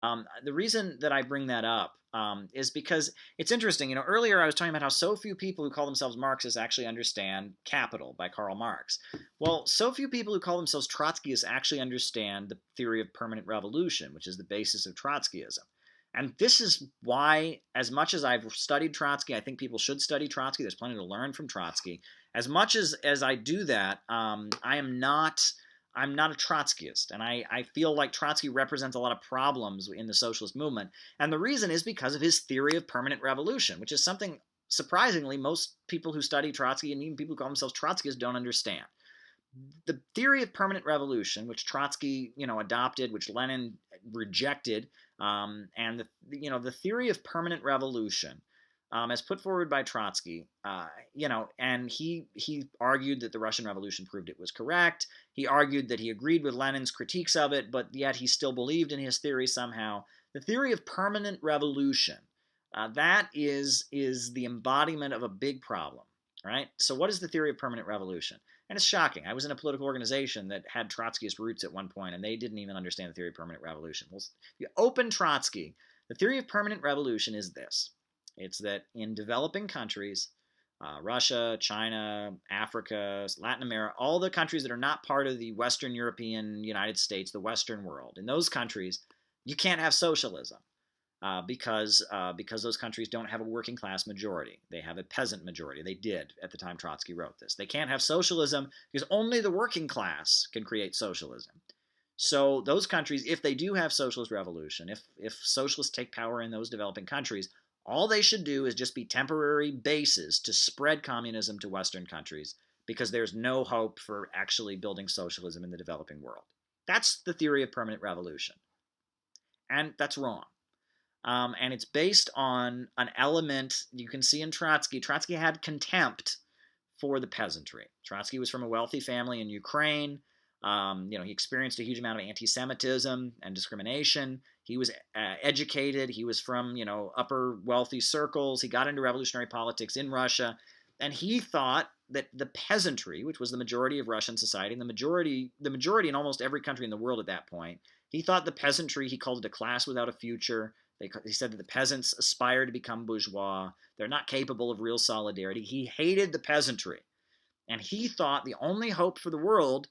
The reason that I bring that up is because it's interesting. Earlier I was talking about how so few people who call themselves Marxists actually understand Capital by Karl Marx. Well, so few people who call themselves Trotskyists actually understand the theory of permanent revolution, which is the basis of Trotskyism. And this is why, as much as I've studied Trotsky, I think people should study Trotsky. There's plenty to learn from Trotsky. As much as I do that, I'm not a Trotskyist, and I feel like Trotsky represents a lot of problems in the socialist movement. And the reason is because of his theory of permanent revolution, which is something surprisingly most people who study Trotsky and even people who call themselves Trotskyists don't understand. The theory of permanent revolution, which Trotsky, adopted, which Lenin rejected, and the theory of permanent revolution, as put forward by Trotsky, and he argued that the Russian Revolution proved it was correct. He argued that he agreed with Lenin's critiques of it, but yet he still believed in his theory somehow. The theory of permanent revolution, that is the embodiment of a big problem, right? So what is the theory of permanent revolution? And it's shocking. I was in a political organization that had Trotskyist roots at one point, and they didn't even understand the theory of permanent revolution. Well, if you open Trotsky, the theory of permanent revolution is this. It's that in developing countries, Russia, China, Africa, Latin America, all the countries that are not part of the Western European United States, the Western world, in those countries, you can't have socialism because those countries don't have a working class majority. They have a peasant majority. They did at the time Trotsky wrote this. They can't have socialism because only the working class can create socialism. So those countries, if they do have socialist revolution, if socialists take power in those developing countries, all they should do is just be temporary bases to spread communism to Western countries because there's no hope for actually building socialism in the developing world. That's the theory of permanent revolution. And that's wrong. And it's based on an element you can see in Trotsky. Trotsky had contempt for the peasantry. Trotsky was from a wealthy family in Ukraine. He experienced a huge amount of anti-Semitism and discrimination. He was educated. He was from, upper wealthy circles. He got into revolutionary politics in Russia. And he thought that the peasantry, which was the majority of Russian society, and the majority in almost every country in the world at that point, he thought the peasantry, he called it a class without a future. He said that the peasants aspire to become bourgeois. They're not capable of real solidarity. He hated the peasantry. And he thought the only hope for the world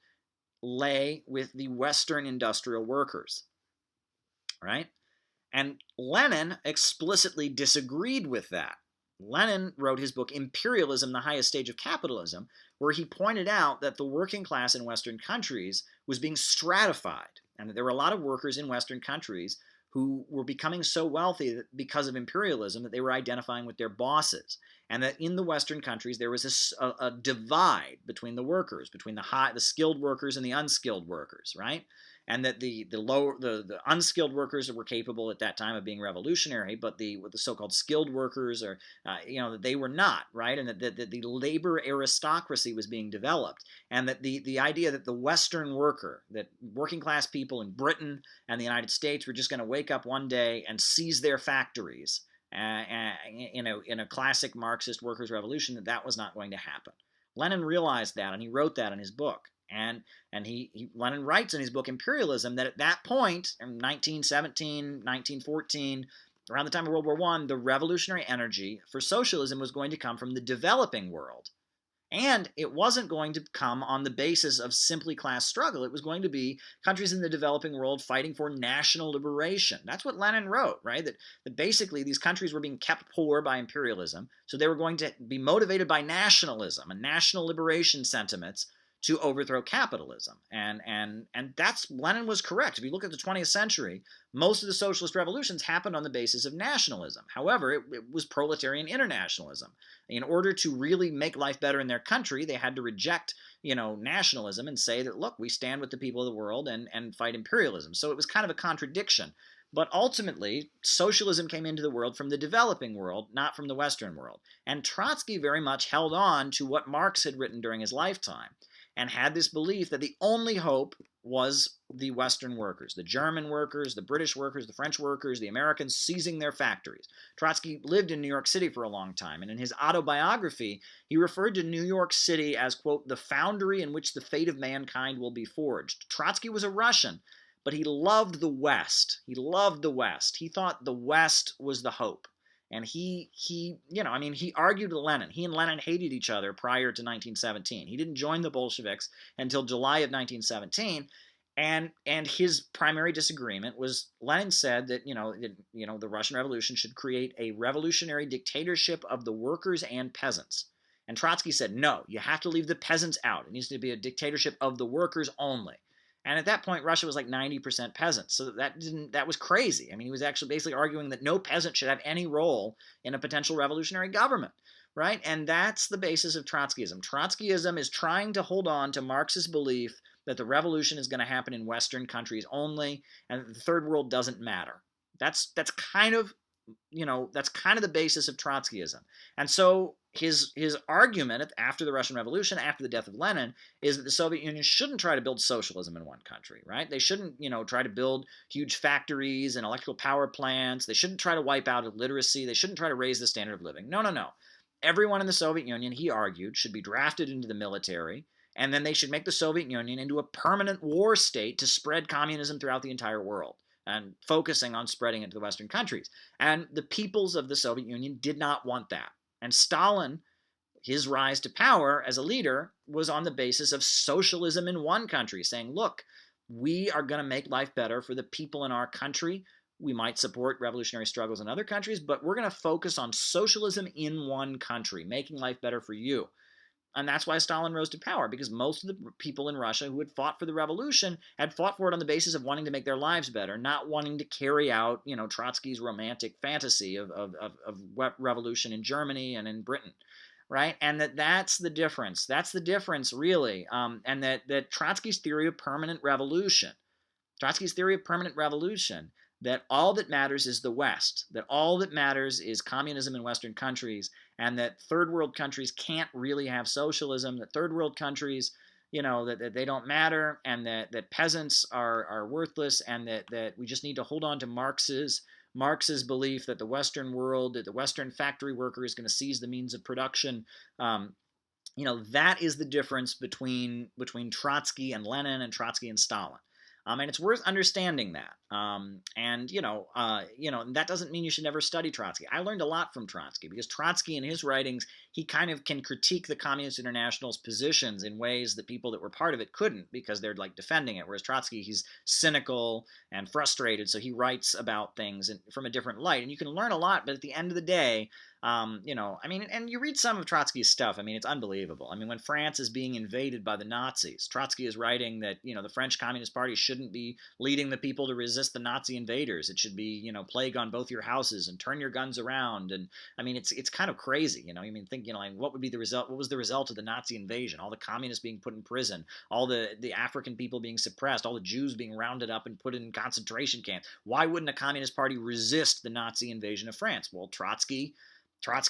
lay with the Western industrial workers, right? And Lenin explicitly disagreed with that. Lenin wrote his book Imperialism, the Highest Stage of Capitalism, where he pointed out that the working class in Western countries was being stratified, and that there were a lot of workers in Western countries who were becoming so wealthy that because of imperialism that they were identifying with their bosses, and that in the Western countries there was a divide between the workers, between the skilled workers and the unskilled workers, right? And that the unskilled workers were capable at that time of being revolutionary, but the so-called skilled workers are, that they were not, right? And that the labor aristocracy was being developed, and that the idea that the Western worker, that working class people in Britain and the United States were just going to wake up one day and seize their factories in a classic Marxist workers' revolution, that was not going to happen. Lenin realized that, and he wrote that in his book. And Lenin writes in his book Imperialism that at that point, in 1917, 1914, around the time of World War I, the revolutionary energy for socialism was going to come from the developing world. And it wasn't going to come on the basis of simply class struggle. It was going to be countries in the developing world fighting for national liberation. That's what Lenin wrote, right? That basically these countries were being kept poor by imperialism, so they were going to be motivated by nationalism and national liberation sentiments to overthrow capitalism. And that's, Lenin was correct. If you look at the 20th century, most of the socialist revolutions happened on the basis of nationalism. However, it was proletarian internationalism. In order to really make life better in their country, they had to reject, nationalism and say that, look, we stand with the people of the world and fight imperialism. So it was kind of a contradiction. But ultimately, socialism came into the world from the developing world, not from the Western world. And Trotsky very much held on to what Marx had written during his lifetime, and had this belief that the only hope was the Western workers, the German workers, the British workers, the French workers, the Americans seizing their factories. Trotsky lived in New York City for a long time, and in his autobiography, he referred to New York City as, quote, the foundry in which the fate of mankind will be forged. Trotsky was a Russian, but he loved the West. He loved the West. He thought the West was the hope. And he argued with Lenin. He and Lenin hated each other prior to 1917. He didn't join the Bolsheviks until July of 1917. And his primary disagreement was Lenin said that the Russian Revolution should create a revolutionary dictatorship of the workers and peasants. And Trotsky said, no, you have to leave the peasants out. It needs to be a dictatorship of the workers only. And at that point, Russia was like 90% peasants. So that was crazy. I mean, he was actually basically arguing that no peasant should have any role in a potential revolutionary government, right? And that's the basis of Trotskyism. Trotskyism is trying to hold on to Marxist belief that the revolution is going to happen in Western countries only, and that the third world doesn't matter. That's kind of the basis of Trotskyism. And so his argument after the Russian Revolution, after the death of Lenin, is that the Soviet Union shouldn't try to build socialism in one country, right? They shouldn't, try to build huge factories and electrical power plants. They shouldn't try to wipe out illiteracy. They shouldn't try to raise the standard of living. No. Everyone in the Soviet Union, he argued, should be drafted into the military, and then they should make the Soviet Union into a permanent war state to spread communism throughout the entire world, and focusing on spreading it to the Western countries. And the peoples of the Soviet Union did not want that. And Stalin, his rise to power as a leader, was on the basis of socialism in one country, saying, look, we are going to make life better for the people in our country. We might support revolutionary struggles in other countries, but we're going to focus on socialism in one country, making life better for you. And that's why Stalin rose to power, because most of the people in Russia who had fought for the revolution had fought for it on the basis of wanting to make their lives better, not wanting to carry out, Trotsky's romantic fantasy of revolution in Germany and in Britain, right? And that's the difference. That's the difference, really. And that Trotsky's theory of permanent revolution, that all that matters is the West, that all that matters is communism in Western countries, and that third world countries can't really have socialism, that third world countries, that they don't matter, and that peasants are worthless, and that we just need to hold on to Marx's belief that the Western world, that the Western factory worker is going to seize the means of production. That is the difference between Trotsky and Lenin and Trotsky and Stalin. And it's worth understanding that. And that doesn't mean you should never study Trotsky. I learned a lot from Trotsky, because Trotsky in his writings, he kind of can critique the Communist International's positions in ways that people that were part of it couldn't, because they're like defending it. Whereas Trotsky, he's cynical and frustrated, so he writes about things from a different light. And you can learn a lot, but at the end of the day, and you read some of Trotsky's stuff, it's unbelievable. When France is being invaded by the Nazis, Trotsky is writing that, the French Communist Party shouldn't be leading the people to resist the Nazi invaders. It should be, plague on both your houses and turn your guns around. And it's kind of crazy, what would be the result? What was the result of the Nazi invasion? All the communists being put in prison, all the African people being suppressed, all the Jews being rounded up and put in concentration camps. Why wouldn't a Communist Party resist the Nazi invasion of France? Well, Trotsky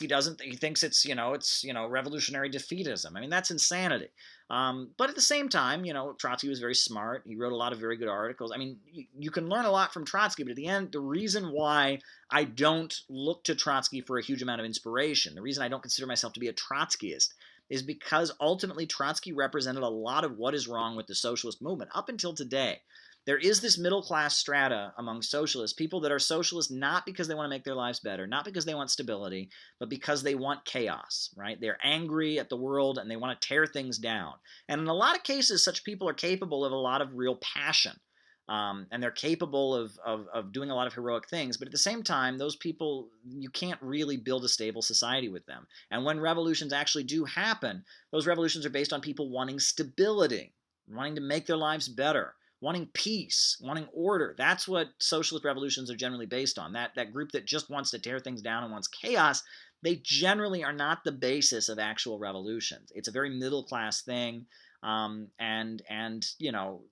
doesn't. He thinks it's revolutionary defeatism. That's insanity. But at the same time, Trotsky was very smart. He wrote a lot of very good articles. You can learn a lot from Trotsky, but at the end, the reason why I don't look to Trotsky for a huge amount of inspiration, the reason I don't consider myself to be a Trotskyist, is because ultimately Trotsky represented a lot of what is wrong with the socialist movement up until today. There is this middle-class strata among socialists, people that are socialists not because they want to make their lives better, not because they want stability, but because they want chaos, right? They're angry at the world and they want to tear things down. And in a lot of cases, such people are capable of a lot of real passion. And they're capable of doing a lot of heroic things. But at the same time, those people, you can't really build a stable society with them. And when revolutions actually do happen, those revolutions are based on people wanting stability, wanting to make their lives better, wanting peace, wanting order. That's what socialist revolutions are generally based on. That group that just wants to tear things down and wants chaos, they generally are not the basis of actual revolutions. It's a very middle-class thing.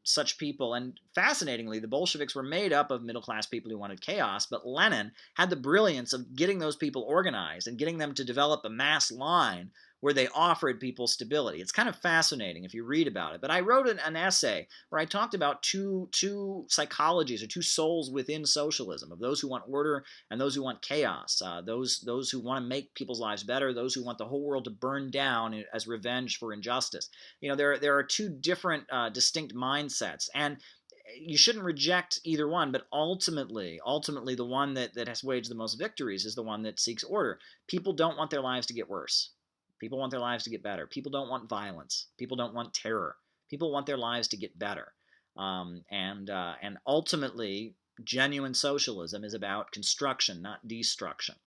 Such people, and fascinatingly, the Bolsheviks were made up of middle-class people who wanted chaos, but Lenin had the brilliance of getting those people organized and getting them to develop a mass line where they offered people stability. It's kind of fascinating if you read about it. But I wrote an essay where I talked about two psychologies or two souls within socialism, of those who want order and those who want chaos, those who want to make people's lives better, those who want the whole world to burn down as revenge for injustice. There are two different distinct mindsets. And you shouldn't reject either one, but ultimately, the one that has waged the most victories is the one that seeks order. People don't want their lives to get worse. People want their lives to get better. People don't want violence. People don't want terror. People want their lives to get better. And ultimately, genuine socialism is about construction, not destruction.